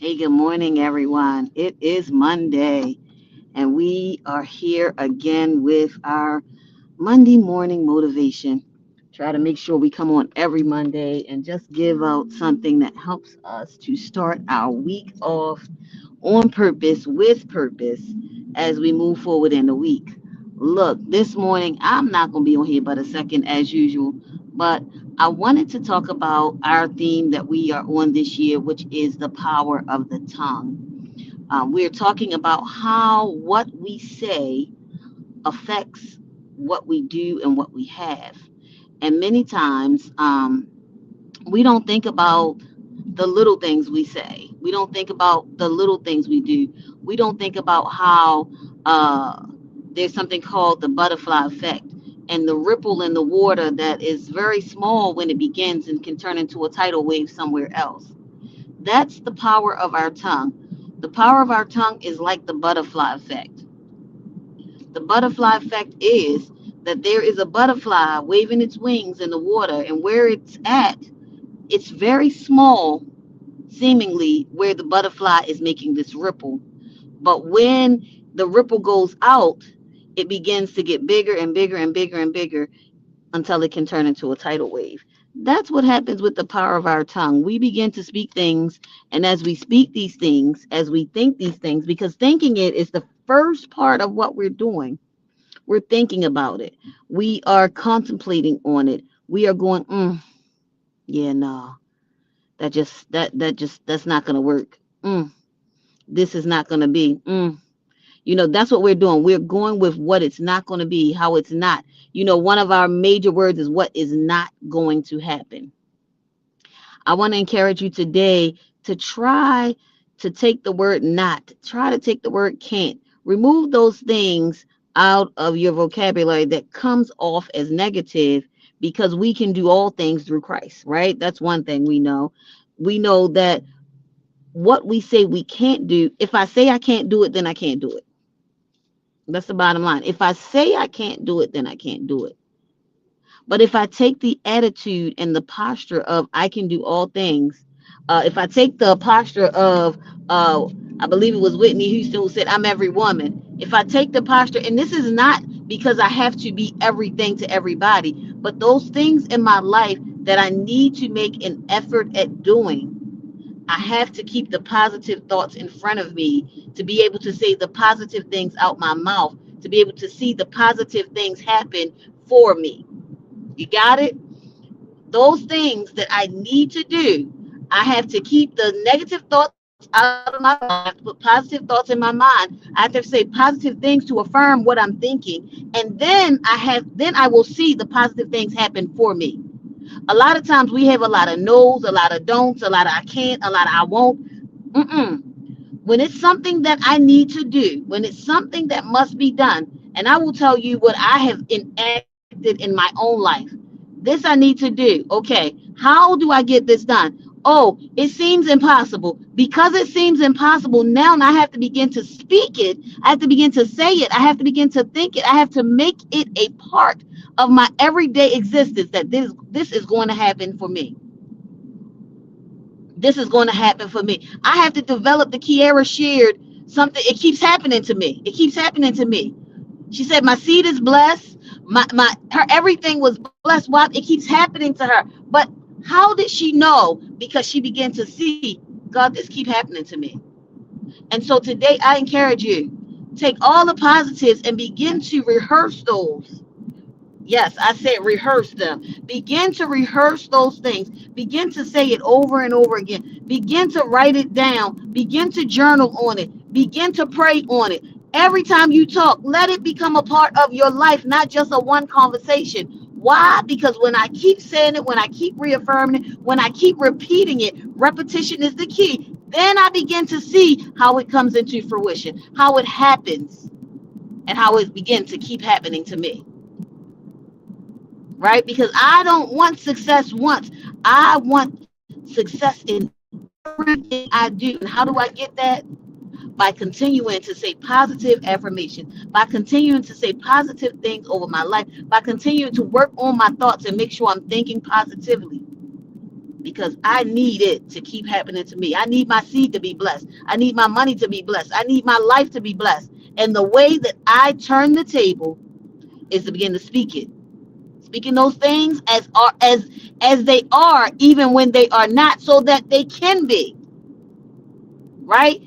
Hey, good morning, everyone. It is Monday, and we are here again with our Monday morning motivation. Try to make sure we come on every Monday and just give out something that helps us to start our week off on purpose, with purpose, as we move forward in the week. Look, this morning, I'm not going to be on here but a second as usual, but I wanted to talk about our theme that we are on this year, which is the power of the tongue. We're talking about how what we say affects what we do and what we have. And many times, we don't think about the little things we say. We don't think about the little things we do. We don't think about how there's something called the butterfly effect and the ripple in the water that is very small when it begins and can turn into a tidal wave somewhere else. That's the power of our tongue. The power of our tongue is like the butterfly effect. The butterfly effect is that there is a butterfly waving its wings in the water, and where it's at, it's very small, seemingly, where the butterfly is making this ripple. But when the ripple goes out, it begins to get bigger and bigger and bigger and bigger until it can turn into a tidal wave. That's what happens with the power of our tongue. We begin to speak things, and as we speak these things, as we think these things, because thinking it is the first part of what we're doing. We're thinking about it. We are contemplating on it. We are going, yeah, no, that's not gonna work. This is not gonna be. That's what we're doing. We're going with what it's not going to be, how it's not. One of our major words is what is not going to happen. I want to encourage you today to try to take the word not, try to take the word can't, remove those things out of your vocabulary that comes off as negative, because we can do all things through Christ, right? That's one thing we know. We know that what we say we can't do, if I say I can't do it, then I can't do it. That's the bottom line. If I say I can't do it, then I can't do it. But if I take the attitude and the posture of I can do all things, if I take the posture of, I believe it was Whitney Houston who said, I'm every woman. If I take the posture, and this is not because I have to be everything to everybody, but those things in my life that I need to make an effort at doing, I have to keep the positive thoughts in front of me to be able to say the positive things out my mouth, to be able to see the positive things happen for me. You got it? Those things that I need to do, I have to keep the negative thoughts out of my mind. I have to put positive thoughts in my mind. I have to say positive things to affirm what I'm thinking. And then I will see the positive things happen for me. A lot of times we have a lot of no's, a lot of don'ts, a lot of I can't, a lot of I won't. When it's something that I need to do, when it's something that must be done, and I will tell you what I have enacted in my own life. This I need to do. Okay, how do I get this done? Oh, it seems impossible. Because it seems impossible, now I have to begin to speak it. I have to begin to say it. I have to begin to think it. I have to make it a part of my everyday existence that this is going to happen for me. This is going to happen for me. I have to develop the Kiara shared something. It keeps happening to me. It keeps happening to me. She said, my seed is blessed. Her everything was blessed. Why? It keeps happening to her. But how did she know? Because she began to see, God, this keep happening to me. And so today I encourage you, take all the positives and begin to rehearse those. Yes, I said rehearse them. Begin to rehearse those things. Begin to say it over and over again. Begin to write it down. Begin to journal on it. Begin to pray on it. Every time you talk, let it become a part of your life, not just a one conversation. Why? Because when I keep saying it, when I keep reaffirming it, when I keep repeating it, repetition is the key. Then I begin to see how it comes into fruition, how it happens, and how it begins to keep happening to me. Right? Because I don't want success once. I want success in everything I do. And how do I get that? By continuing to say positive affirmation, by continuing to say positive things over my life, by continuing to work on my thoughts and make sure I'm thinking positively. because I need it to keep happening to me. I need my seed to be blessed. I need my money to be blessed. I need my life to be blessed. And the way that I turn the table is to begin to speak it. Speaking those things as they are, even when they are not, so that they can be. Right?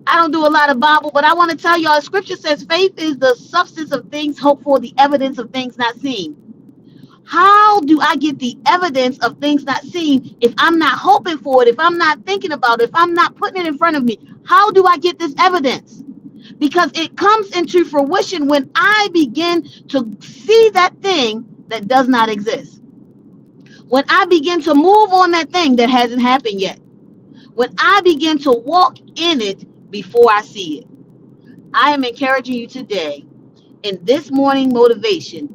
I don't do a lot of Bible, but I want to tell y'all, scripture says faith is the substance of things hoped for, the evidence of things not seen. How do I get the evidence of things not seen if I'm not hoping for it, if I'm not thinking about it, if I'm not putting it in front of me? How do I get this evidence? Because it comes into fruition when I begin to see that thing that does not exist. When I begin to move on that thing that hasn't happened yet. When I begin to walk in it before I see it. I am encouraging you today in this morning motivation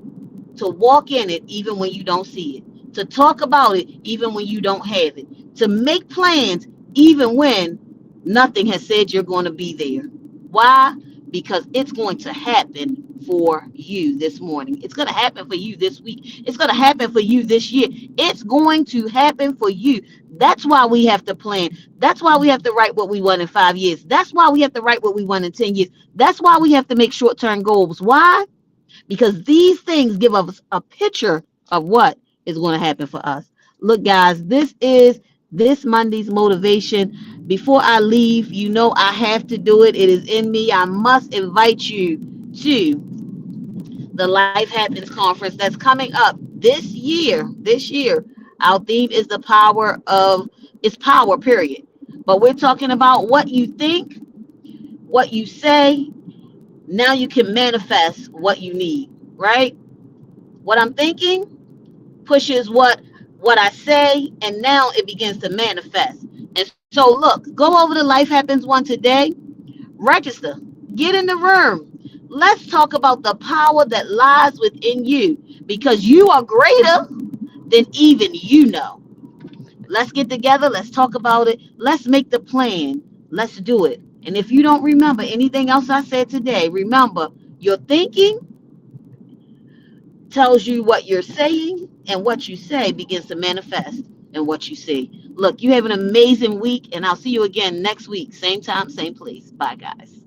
to walk in it even when you don't see it, to talk about it even when you don't have it, to make plans even when nothing has said you're going to be there. Why? Because it's going to happen for you this morning. It's going to happen for you this week. It's going to happen for you this year. It's going to happen for you. That's why we have to plan. That's why we have to write what we want in 5 years. That's why we have to write what we want in 10 years. That's why we have to make short-term goals. Why? Because these things give us a picture of what is going to happen for us. Look, guys, this is this Monday's motivation. Before I leave, you know I have to do it. It is in me. I must invite you to the Life Happens Conference that's coming up this year. This year, our theme is the power of, it's power, period. But we're talking about what you think, what you say. Now you can manifest what you need, right? What I'm thinking pushes what I say, and now it begins to manifest. And so look, go over to Life Happens One today, register, get in the room. Let's talk about the power that lies within you, because you are greater than even you know. Let's get together, let's talk about it, let's make the plan, let's do it. And if you don't remember anything else I said today, remember, your thinking tells you what you're saying, and what you say begins to manifest in what you see. Look, you have an amazing week, and I'll see you again next week. Same time, same place. Bye, guys.